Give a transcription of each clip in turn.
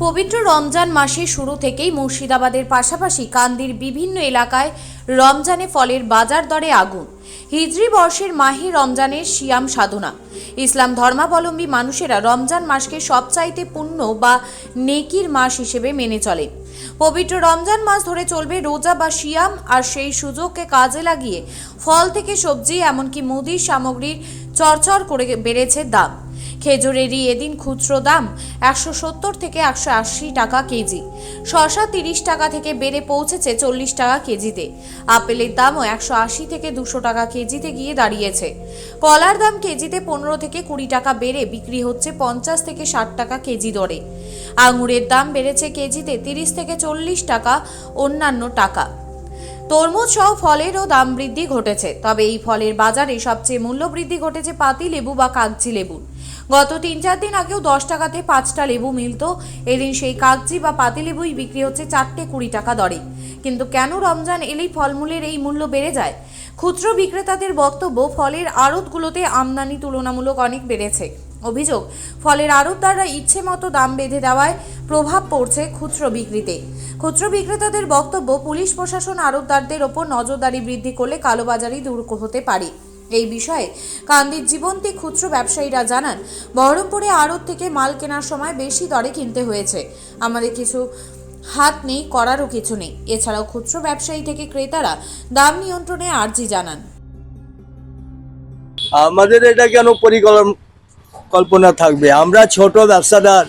পবিত্র রমজান মাসের শুরু থেকেই মুর্শিদাবাদের পাশাপাশি কান্দির বিভিন্ন এলাকায় রমজানে ফলের বাজার দরে আগুন। হিজরি বর্ষের মাহে রমজানের সিয়াম সাধনা। ইসলাম ধর্মাবলম্বী মানুষেরা রমজান মাসকে সবচাইতে পুণ্য বা নেকির মাস হিসেবে মেনে চলে। পবিত্র রমজান মাস ধরে চলবে রোজা বা সিয়াম, আর সেই সুযোগকে কাজে লাগিয়ে ফল থেকে সবজি এমনকি মুদির সামগ্রীর চরচর করে বেড়েছে দাম। খেজুরেরই এদিন খুচরো দাম 170 থেকে 180 টাকা কেজি। শসা 30 টাকা থেকে বেড়ে পৌঁছেছে 40 টাকা কেজিতে। আপেলের দামও 180 থেকে 200 টাকা কেজিতে গিয়ে দাঁড়িয়েছে। কলার দাম কেজিতে 15 থেকে 20 টাকা বেড়ে বিক্রি হচ্ছে 50 থেকে 60 টাকা কেজি দরে। আঙুরের দাম বেড়েছে কেজিতে 30 থেকে 40 টাকা, অন্যান্য টাকা। তরমুজ সহ ফলেরও দাম বৃদ্ধি ঘটেছে। তবে এই ফলের বাজারে সবচেয়ে মূল্য বৃদ্ধি ঘটেছে পাতি লেবু বা কাগজি লেবুর। গত 3-4 দিন আগেও 10 টাকাতে 5টা লেবু মিলত। এদিন সেই কাগজি বা পাতি লেবুই বিক্রি হচ্ছে 4টে 20 টাকা দরে। কিন্তু কেন রমজান এলেই ফলমূলের এই মূল্য বেড়ে যায়? খুচরো বিক্রেতাদের বক্তব্য, ফলের আড়তগুলোতে আমদানি তুলনামূলক অনেক বেড়েছে। অভিযোগ, ফলের আড়তদাররা ইচ্ছে মতো দাম বেঁধে দেওয়ায় প্রভাব পড়ছে খুচরো বিক্রিতে। খুচরো বিক্রেতাদের বক্তব্য, পুলিশ প্রশাসন আড়তদারদের ওপর নজরদারি বৃদ্ধি করলে কালোবাজারি দূর হতে পারে। এই বিষয়ে কান্দির জীবন্তী খুচরো ব্যবসায়ীরা জানান, বহরমপুরে আড়ত থেকে মাল কেনার সময় বেশি দরে কিনতে হয়েছে। আমাদের কিছু হাত নেই, করারও কিছু নেই। এছাড়াও খুচরো ব্যবসায়ী থেকে ক্রেতারা দাম নিয়ন্ত্রণে আর্জি জানান। আমাদের এটা কেন পরিকল্পনা থাকবে? আমরা ছোট ব্যবসাদার।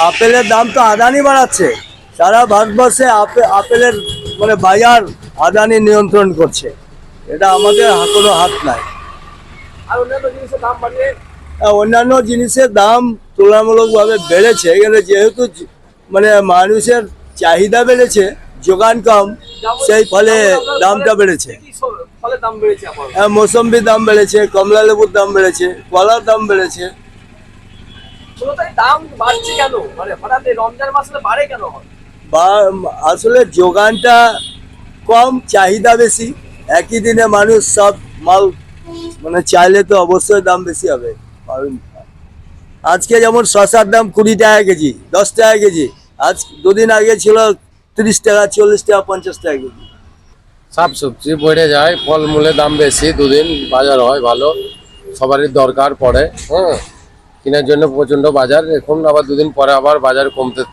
আপেলের দাম তো আদানি বাড়াচ্ছে। সারা ভারতবর্ষে আপেলের বাজার আদানি নিয়ন্ত্রণ করছে। এটা আমাদের কোনো হাত নাই। আর অন্যান্য জিনিসের দাম তুলনামূলকভাবে বেড়েছে, কিন্তু যেহেতু মানুষের চাহিদা বেড়েছে, যোগান কম, সেই ফলে দামটা বেড়েছে। মৌসম্বির দাম বেড়েছে, কমলা লেবুর দাম বেড়েছে, কলার দাম বেড়েছে। দাম বাড়ছে কেন? হঠাৎ রমজান মাসে বাড়ে কেন? আসলে যোগানটা কম, চাহিদা বেশি। একই দিনে মানুষ সব মাল চাইলে তো অবশ্যই দাম বেশি হবে। আজকে যেমন শসার দাম 20 টাকা কেজি, 10 টাকা কেজি। আজ দুদিন আগে ছিল 30 টাকা, 40 টাকা, 50 টাকা কেজি। সব সবজি বেড়ে যায়, ফলমূলের দাম বেশি। দুদিন বাজার হয় ভালো, সবারই দরকার পড়ে। কেনার জন্য প্রচণ্ড বাজার। এখন আবার দুদিন পরে আবার বাজার কমতে,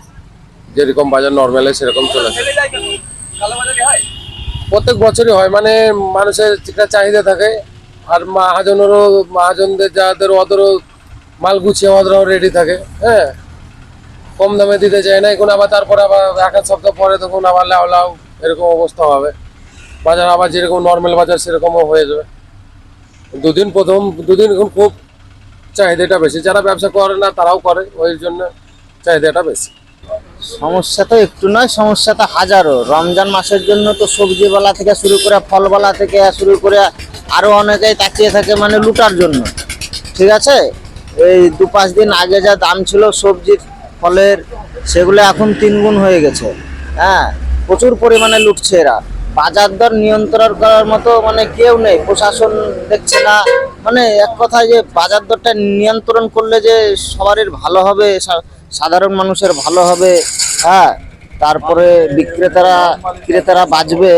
যেরকম বাজার নর্মাল সেরকম চলে যায়। প্রত্যেক বছরই হয়, মানুষের একটা চাহিদা থাকে। আর মহাজনদের যাদের ওদেরও মাল গুছিয়ে ওদেরও রেডি থাকে। কম দামে দিতে চায় না। এখন আবার তারপরে আবার 1 সপ্তাহ পরে তখন আবার লাউ এরকম অবস্থা হবে। বাজার আবার যেরকম নর্মাল বাজার সেরকমও হয়ে যাবে। প্রথম দুদিন এখন খুব চাহিদাটা বেশি। যারা ব্যবসা করে না তারাও করে, ওই জন্য চাহিদাটা বেশি। সমস্যা তো একটু নয়, সমস্যা তো হাজারো। রমজান মাসের জন্য তো সবজিওয়ালা থেকে শুরু করে, ফলওয়ালা থেকে শুরু করে আরো অনেকেই তাকিয়ে থাকে লুটার জন্য। ঠিক আছে, এই 2-5 দিন আগে যা দাম ছিল সবজির ফলের, সেগুলো এখন 3 গুণ হয়ে গেছে। প্রচুর পরিমাণে লুটছে এরা। বাজার দর নিয়ন্ত্রণ করার মতো কেউ নেই, প্রশাসন দেখছে না। এক কথায় যে বাজার দরটা নিয়ন্ত্রণ করলে যে সবারই ভালো হবে, সাধারণ মানুষের ভালো হবে। তারপরে ক্রেতারা বাঁচবে।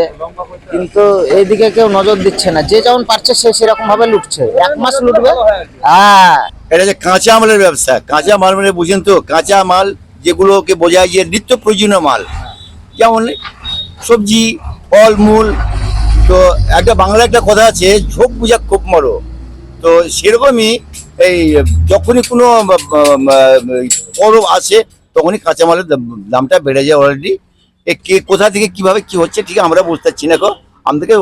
কিন্তু এইদিকে কেউ নজর দিচ্ছে না। যে যেমন পারছে সে সেরকম ভাবে লুটছে। 1 মাস লুটবে। এটা যে কাঁচা মালের ব্যবসা। কাঁচা মাল বুঝেন তো, কাঁচা মাল যেগুলোকে বোঝায় যে নিত্য প্রয়োজনীয় মাল, যেমন সবজি, ফল মূল। তো বাংলা একটা কথা আছে, ঝোপ বুঝা খুব মরো। তো সেরকমই এই যখনই কোনো পরব আসে তখনই কাঁচামালের দামটা বেড়ে যায় অলরেডি। কে কোথা থেকে কিভাবে কি হচ্ছে ঠিক আমরা বুঝতে পারছি না। আমাদেরকে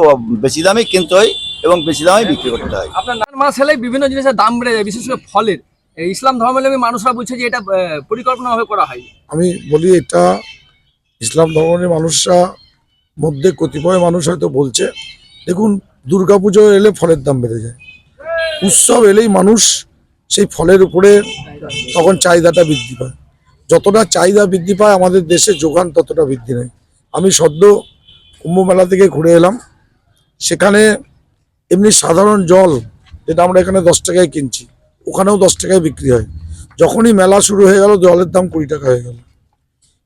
বেশি দামে কিনতে হয় এবং বেশি দামে বিক্রি করতে হয়। আপনার মাস হলে বিভিন্ন জিনিসের দাম বেড়ে যায়, বিশেষ করে ফলের। ইসলাম ধর্মাবলম্বী মানুষরা বলছে যে এটা পরিকল্পনাভাবে করা হয়। আমি বলি, এটা ইসলাম ধর্মের মানুষরা মধ্যে কতিপয় মানুষ হয়তো বলছে। দেখুন, দুর্গাপুজো এলে ফলের দাম বেড়ে যায়। উৎসব এলেই মানুষ সেই ফলের উপরে তখন চাহিদাটা বৃদ্ধি পায়। যতটা চাহিদা বৃদ্ধি পায় আমাদের দেশে যোগান ততটা বৃদ্ধি নেয়। আমি সদ্য কুম্ভ মেলা থেকে ঘুরে এলাম। সেখানে এমনি সাধারণ জল, যেটা আমরা এখানে 10 টাকায় কিনছি, ওখানেও 10 টাকায় বিক্রি হয়। যখনই মেলা শুরু হয়ে গেল জলের দাম 20 টাকা হয়ে গেল।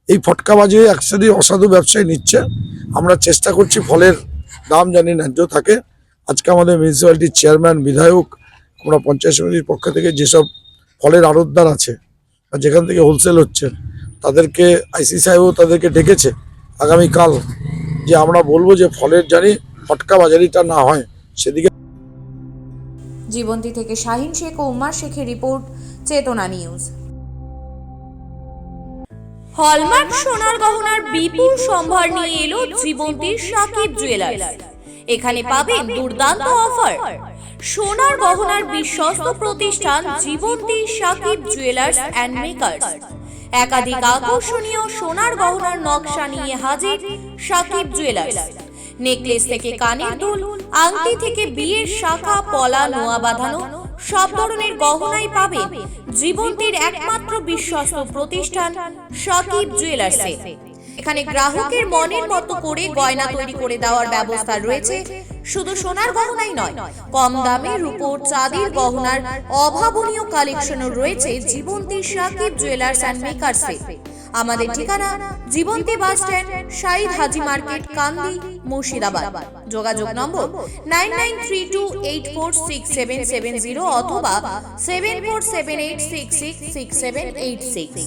এই ফটকাবাজি একসাথে অসাধু ব্যবসায়ী নিচ্ছে। আমরা চেষ্টা করছি ফলের দাম জানি ন্যায্য থাকে। আজকে আমাদের মিউনিসিপ্যালিটির চেয়ারম্যান, বিধায়ক, আমরা পঞ্চায়েত সমিতির পক্ষ থেকে যেসব ফলের আড়তদার আছে বা যেখান থেকে হোলসেল হচ্ছে তাদেরকে আইসি সাহেবও তাদেরকে ডেকেছে আগামীকাল, যে আমরা বলবো যে ফলের জানি ফটকা বাজারিটা না হয় সেদিকে। জীবন্তী থেকে শাহিন শেখ ও উম্মার শেখের রিপোর্ট, চেতনা নিউজ। হলমার্ক সোনার গহনার বিপুল সম্ভার নিয়ে এলো জীবন্তীর সাকিব জুয়েলার্স। এখানে পাবেন দুর্দান্ত অফার। সোনার গহনার বিশ্বস্ত প্রতিষ্ঠান Jibanti Sakib jewellers and makers. একাধিক আকর্ষণীয় সোনার গহনার নকশা নিয়ে হাজির সাকিব জুয়েলার্স। নেকলেস থেকে কানের দুল, আংটি থেকে বিয়ের শাখা, পলা, নোয়া বাঁধানো সব ধরনের গহনাই পাবেন জীবন্তীর একমাত্র বিশ্বস্ত প্রতিষ্ঠান সাকিব জুয়েলার্সে। এখানে গ্রাহকের মনের মতো করে গয়না তৈরি করে দেওয়ার ব্যবস্থা রয়েছে। শুধু সোনার গহনাই নয়, কম দামে রূপোর, চাঁদির গহনার অভাবনীয় কালেকশনও রয়েছে জীবন্তী সাকিব জুয়েলার্স অ্যান্ড মেকার্সে। আমাদের ঠিকানা জীবন্তী বাস স্ট্যান্ড, শাহিদ হাজি মার্কেট, কান্দি, মুর্শিদাবাদ। যোগাযোগ নম্বর 9932846770 অথবা 7478666786।